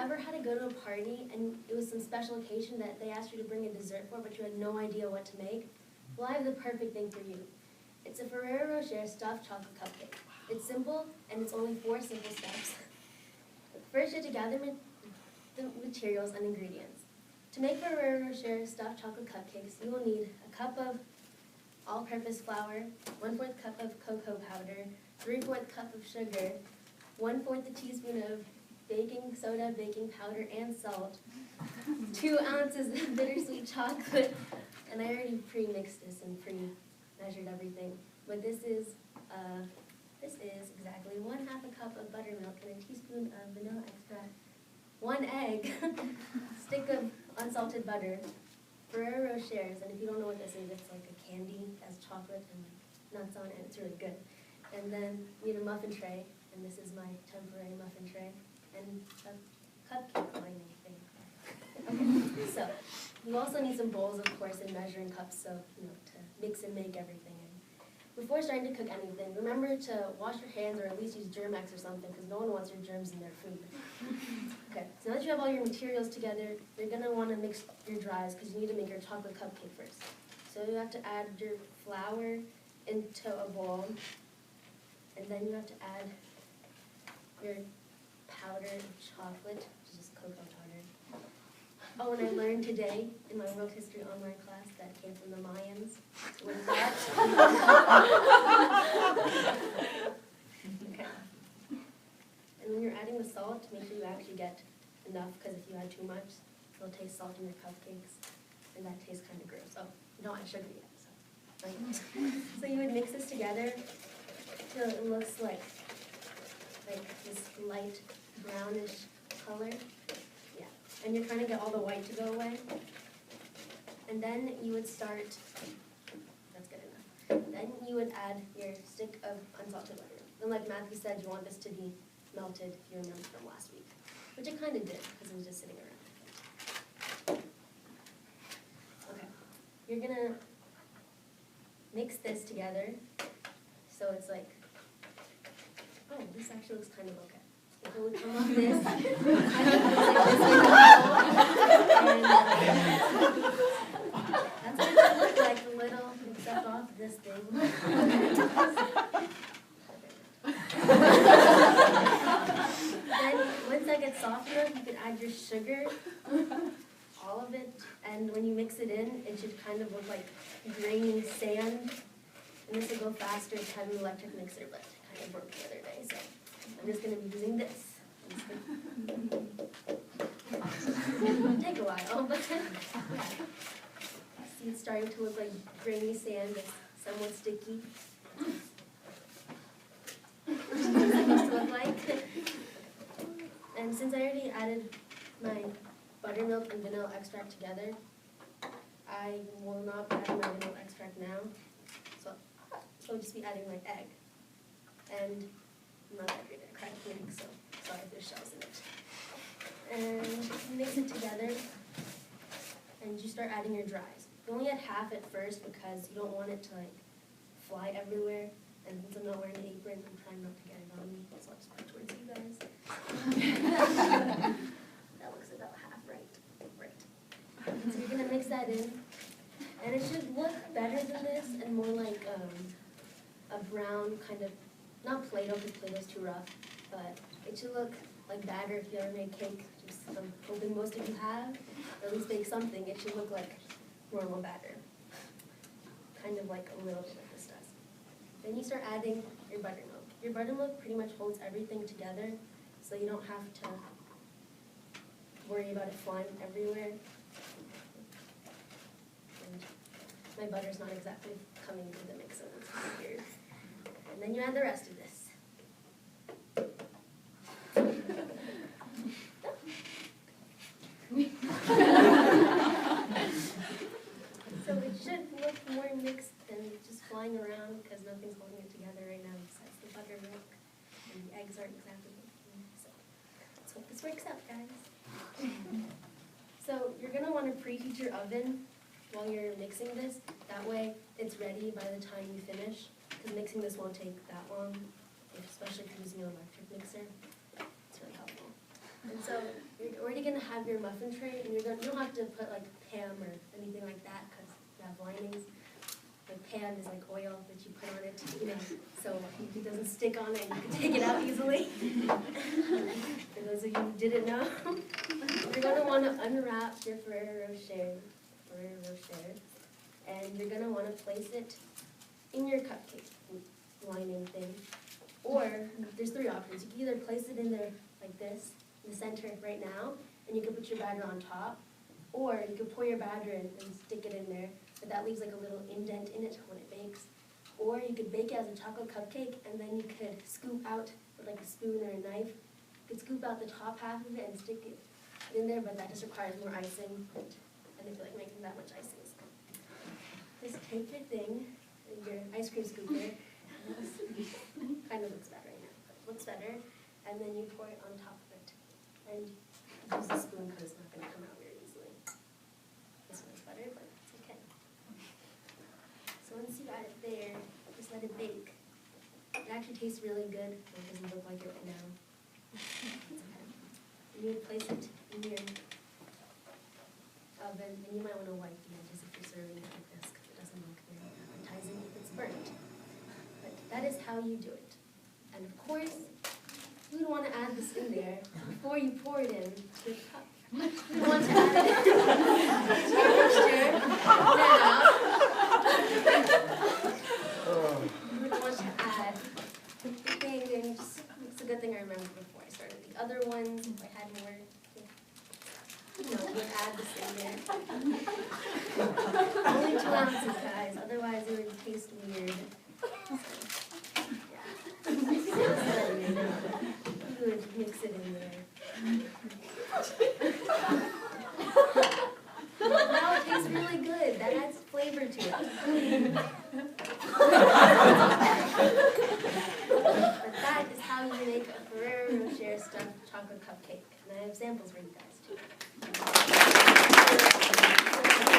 ever had to go to a party and it was some special occasion that they asked you to bring a dessert for, but you had no idea what to make? Well, I have the perfect thing for you. It's a Ferrero Rocher stuffed chocolate cupcake. It's simple, and it's only 4 simple steps. First, you have to gather the materials and ingredients. To make Ferrero Rocher stuffed chocolate cupcakes, you will need a cup of all-purpose flour, 1/4 cup of cocoa powder, 3/4 cup of sugar, 1/4 teaspoon of baking soda, baking powder, and salt, 2 ounces of bittersweet chocolate, and I already pre-mixed this and pre-measured everything. But this is exactly 1/2 cup of buttermilk and a teaspoon of vanilla extract, 1 egg, stick of unsalted butter, Ferrero Rochers, and if you don't know what this is, it's like a candy that has chocolate and nuts on it, and it's really good. And then you need a muffin tray, and this is my temporary muffin tray, and a cupcake lining thing. Okay, so you also need some bowls, of course, and measuring cups, so to mix and make everything. Before starting to cook anything, remember to wash your hands or at least use Germ-X or something, because no one wants your germs in their food. Okay, so now that you have all your materials together, you're going to want to mix your dries because you need to make your chocolate cupcake first. So you have to add your flour into a bowl, and then you have to add your powdered chocolate, which is just cocoa powder. Oh, and I learned today in my world history online class that came from the Mayans. Okay. And when you're adding the salt, make sure you actually get enough, because if you add too much, it'll taste salt in your cupcakes, and that tastes kind of gross. Oh, you don't add sugar yet. So you would mix this together till it looks like this light brownish color. Yeah, and you're trying to get all the white to go away. And then you would start, that's good enough. Then you would add your stick of unsalted butter. And like Matthew said, you want this to be melted, if you remember from last week. Which it kind of did, because it was just sitting around. Okay, you're going to mix this together, so it's like, oh, this actually looks kind of okay. If it would come off this, I that's what it should look like, a little, except off this thing. Then, once that gets soft enough, you can add your sugar, all of it, and when you mix it in, it should kind of look like grainy sand, and this will go faster. It's kind of an electric mixer, but it kind of broke the other day, so I'm just going to be using this. It'll take a while, but yeah. See, it's starting to look like grainy sand. It's somewhat sticky. That's what it's supposed to look like. And since I already added my buttermilk and vanilla extract together, I will not be adding my vanilla extract now. So I'll just be adding my egg. And I'm not that great at cracking eggs, so sorry if there's shells in it. And you mix it together, and you start adding your dries. You only add half at first because you don't want it to fly everywhere. And since I'm not wearing an apron, I'm trying not to get it on me, so I'll just put it towards you guys. That looks about half right. Right. So you're gonna mix that in, and it should look better than this and more like a brown kind of, not Play-Doh because Play-Doh's too rough, but it should look like batter if you ever made cake. I'm hoping most of you have, or at least bake something. It should look like normal batter, kind of like a little bit like this does. Then you start adding your buttermilk. Your buttermilk pretty much holds everything together, so you don't have to worry about it flying everywhere. And my butter's not exactly coming through the mix, so it's weird. And then you add the rest of this. So it should look more mixed than just flying around because nothing's holding it together right now besides the buttermilk, and the eggs aren't exactly working. So let's hope this works out, guys. So you're going to want to preheat your oven while you're mixing this. That way it's ready by the time you finish, because mixing this won't take that long, especially if you're using an electric mixer. It's really helpful. And So you're already gonna have your muffin tray, and you don't have to put like Pam or anything like that because you have linings. Like Pam is like oil that you put on it, so it doesn't stick on it and you can take it out easily. For those of you who didn't know, you're gonna want to unwrap your Ferrero Rocher, and you're gonna want to place it in your cupcake lining thing. Or there's three options. You can either place it in there like this, in the center right now, and you can put your batter on top, or you can pour your batter in and stick it in there, but that leaves like a little indent in it when it bakes. Or you could bake it as a chocolate cupcake, and then you could scoop out with like a spoon or a knife. You could scoop out the top half of it and stick it in there, but that just requires more icing, and I feel like making that much icing is just take your thing, your ice cream scooper, kind of looks bad right now, but it looks better, and then you pour it on top of it. And use the spoon because it's not going to come out very easily. This one's better, but it's okay. So once you got it there, just let it bake. It actually tastes really good, but it doesn't look like it right now. It's okay. And you would place it in your oven, and you might want to wipe the edges if you're serving it like this, because it doesn't look very appetizing if it's burnt. But that is how you do it. And of course, you would want to add this in there before you pour it in to your cup. You want to add it to your mixture now. You would want to add the thing, and just, it's a good thing I remembered before I started. The other ones, if I had more, would add this in there. Only 2 ounces, guys, otherwise it would taste weird. You would mix it in there. Now it tastes really good. That adds flavor to it. But that is how you make a Ferrero Rocher stuffed chocolate cupcake. And I have samples for you guys too.